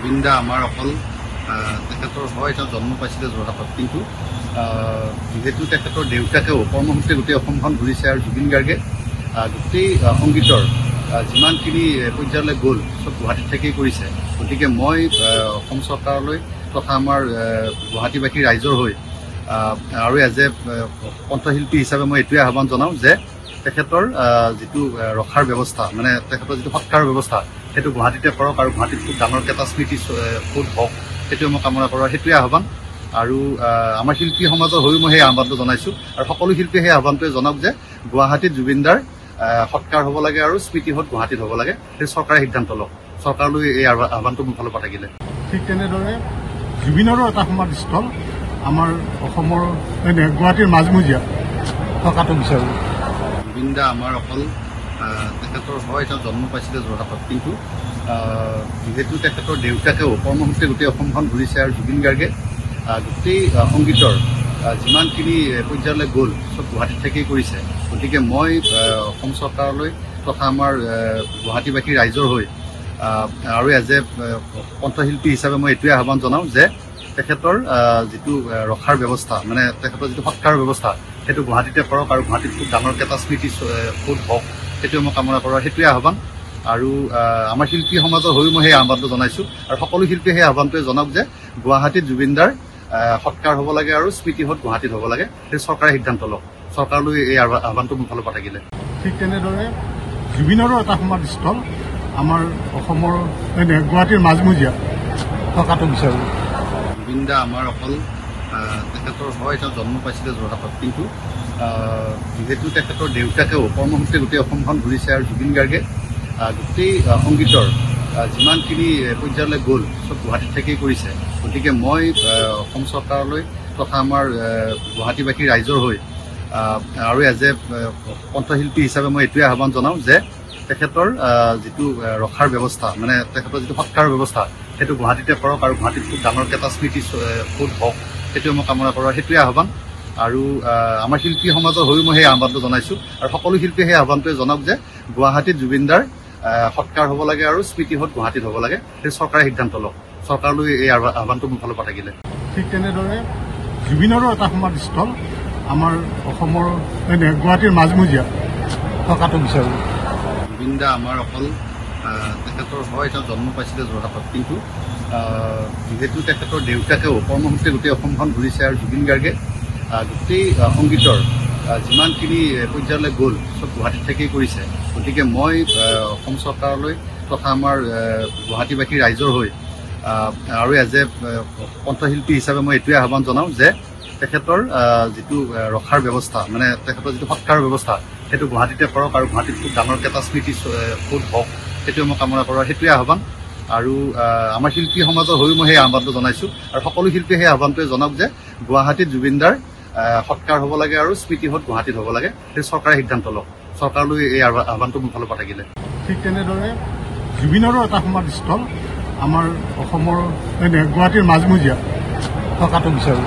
জুবিন দা আমাৰ অকল তেখেতৰ হয় এটা জন্ম পাইছিলে যোৰহাটত, কিন্তু যিহেতু তেখেতৰ দেউতাকেও কৰ্মসূত্ৰে গোটেই অসমখন ঘূৰিছে আৰু জুবিন গাৰ্গে গোটেই সংগীতৰ যিমানখিনি পৰ্যায়লৈ গ'ল চব গুৱাহাটীত থাকেই কৰিছে। গতিকে মই অসম চৰকাৰলৈ তথা আমাৰ গুৱাহাটীবাসী ৰাইজৰ হৈ আৰু এজ এ কণ্ঠশিল্পী হিচাপে মই এইটোৱে আহ্বান জনাওঁ যে তেখেতৰ যিটো ৰখাৰ ব্যৱস্থা, মানে তেখেতৰ যিটো সৎকাৰৰ ব্যৱস্থা, সেইটো গুৱাহাটীতে কৰক আৰু গুৱাহাটীত খুব ডাঙৰকৈ এটা স্মৃতি ফুট হওক, সেইটোৱে মই কামনা কৰোঁ। সেইটোৱে আহ্বান। আৰু আমাৰ শিল্পী সমাজৰ হৈও মই সেই আহ্বানটো জনাইছোঁ আৰু সকলো শিল্পীয়ে সেই আহ্বানটোৱে জনাওক যে গুৱাহাটীত জুবিনদাৰ সৎকাৰ হ'ব লাগে আৰু স্মৃতি হত গুৱাহাটীত হ'ব লাগে। সেই চৰকাৰে সিদ্ধান্ত লওক। চৰকাৰলৈ এই আহ্বানটো মোৰ ফালৰ পৰা থাকিলে। ঠিক তেনেদৰে জুবিনৰো এটা সমাধিস্থল আমাৰ অসমৰ গুৱাহাটীৰ মাজমজিয়া থকাটো বিচাৰোঁ। জুবিন দা আমাৰ অকল তেখেতৰ হয় এটা জন্ম পাইছিলে যোৰহাটত, কিন্তু যিহেতু তেখেতৰ দেউতাকেও কৰ্মসূত্ৰে গোটেই অসমখন ঘূৰিছে আৰু জুবিন গাৰ্গে গোটেই সংগীতৰ যিমানখিনি পৰ্যায়লৈ গ'ল চব গুৱাহাটীত থাকেই কৰিছে। গতিকে মই অসম চৰকাৰলৈ তথা আমাৰ গুৱাহাটীবাসী ৰাইজৰ হৈ আৰু এজ এ কণ্ঠশিল্পী হিচাপে মই এইটোৱে আহ্বান জনাওঁ যে তেখেতৰ যিটো ৰখাৰ ব্যৱস্থা, মানে তেখেতৰ যিটো সৎকাৰৰ ব্যৱস্থা, সেইটো গুৱাহাটীতে কৰক আৰু গুৱাহাটীত খুব ডাঙৰকৈ এটা স্মৃতি ফুট হওক, সেইটোৱে মই কামনা কৰোঁ। সেইটোৱে আহ্বান। আৰু আমাৰ শিল্পী সমাজৰ হৈও মই সেই আহ্বানটো জনাইছোঁ আৰু সকলো শিল্পীয়ে সেই আহ্বানটোৱে জনাওক যে গুৱাহাটীত জুবিনদাৰ সৎকাৰ হ'ব লাগে আৰু স্মৃতি হত গুৱাহাটীত হ'ব লাগে। সেই চৰকাৰে সিদ্ধান্ত লওক। চৰকাৰলৈ এই আহ্বানটো মোৰ ফালৰ পৰা থাকিলে। ঠিক তেনেদৰে জুবিনৰো এটা সমাধিস্থল আমাৰ অসমৰ গুৱাহাটীৰ মাজমজিয়া থকাটো বিচাৰোঁ। জুবিন দা আমাৰ অকল তেখেতৰ হয় এটা জন্ম পাইছিলে যোৰহাটত, কিন্তু যিহেতু তেখেতৰ দেউতাকেও কৰ্মসূত্ৰে গোটেই অসমখন ঘূৰিছে আৰু জুবিন গাৰ্গে গোটেই সংগীতৰ যিমানখিনি পৰ্যায়লৈ গ'ল চব গুৱাহাটীত থাকেই কৰিছে। গতিকে মই অসম চৰকাৰলৈ তথা আমাৰ গুৱাহাটীবাসী ৰাইজৰ হৈ আৰু এজ এ কণ্ঠশিল্পী হিচাপে মই এইটোৱে আহ্বান জনাওঁ যে তেখেতৰ যিটো ৰখাৰ ব্যৱস্থা, মানে তেখেতৰ যিটো সৎকাৰৰ ব্যৱস্থা, সেইটো গুৱাহাটীতে কৰক আৰু গুৱাহাটীত খুব ডাঙৰকৈ এটা স্মৃতি ফুট হওক, সেইটোৱে মই কামনা কৰোঁ। সেইটোৱে আহ্বান। আৰু আমাৰ শিল্পী সমাজৰ হৈও মই সেই আহ্বানটো জনাইছোঁ আৰু সকলো শিল্পীয়ে সেই আহ্বানটোৱে জনাওক যে গুৱাহাটীত জুবিনদাৰ সৎকাৰ হ'ব লাগে আৰু স্মৃতি হত গুৱাহাটীত হ'ব লাগে। সেই চৰকাৰে সিদ্ধান্ত লওক। চৰকাৰলৈ এই আহ্বানটো মোৰ ফালৰ পৰা থাকিলে। ঠিক তেনেদৰে জুবিনৰো এটা সমাধিস্থল আমাৰ অসমৰ গুৱাহাটীৰ মাজমজিয়া থকাটো বিচাৰোঁ। জুবিন দা আমাৰ অকল তেখেতৰ হয় এটা জন্ম পাইছিলে যোৰহাটত, কিন্তু যিহেতু তেখেতৰ দেউতাকেও কৰ্মসূত্ৰে গোটেই অসমখন ঘূৰিছে আৰু জুবিন গাৰ্গে গোটেই সংগীতৰ যিমানখিনি পৰ্যায়লৈ গ'ল চব গুৱাহাটীত থাকেই কৰিছে। গতিকে মই অসম চৰকাৰলৈ তথা আমাৰ গুৱাহাটীবাসী ৰাইজৰ হৈ আৰু এজ এ কণ্ঠশিল্পী হিচাপে মই এইটোৱে আহ্বান জনাওঁ যে তেখেতৰ যিটো ৰখাৰ ব্যৱস্থা, মানে তেখেতৰ যিটো সৎকাৰৰ ব্যৱস্থা, সেইটো গুৱাহাটীতে কৰক আৰু গুৱাহাটীত খুব ডাঙৰকৈ এটা স্মৃতি ফুট হওক, সেইটোৱে মই কামনা কৰোঁ। সেইটোৱে আহ্বান। আৰু আমাৰ শিল্পী সমাজৰ হৈও মই সেই আহ্বানটো জনাইছোঁ আৰু সকলো শিল্পীয়ে সেই আহ্বানটোৱে জনাওক যে গুৱাহাটীত জুবিনদাৰ সৎকাৰ হ'ব লাগে আৰু স্মৃতি হত গুৱাহাটীত হ'ব লাগে। সেই চৰকাৰে সিদ্ধান্ত লওক। চৰকাৰলৈ এই আহ্বানটো মোৰ ফালৰ পৰা থাকিলে। ঠিক তেনেদৰে জুবিনৰো এটা সমাধিস্থল আমাৰ অসমৰ গুৱাহাটীৰ মাজমজিয়া থকাটো বিচাৰোঁ।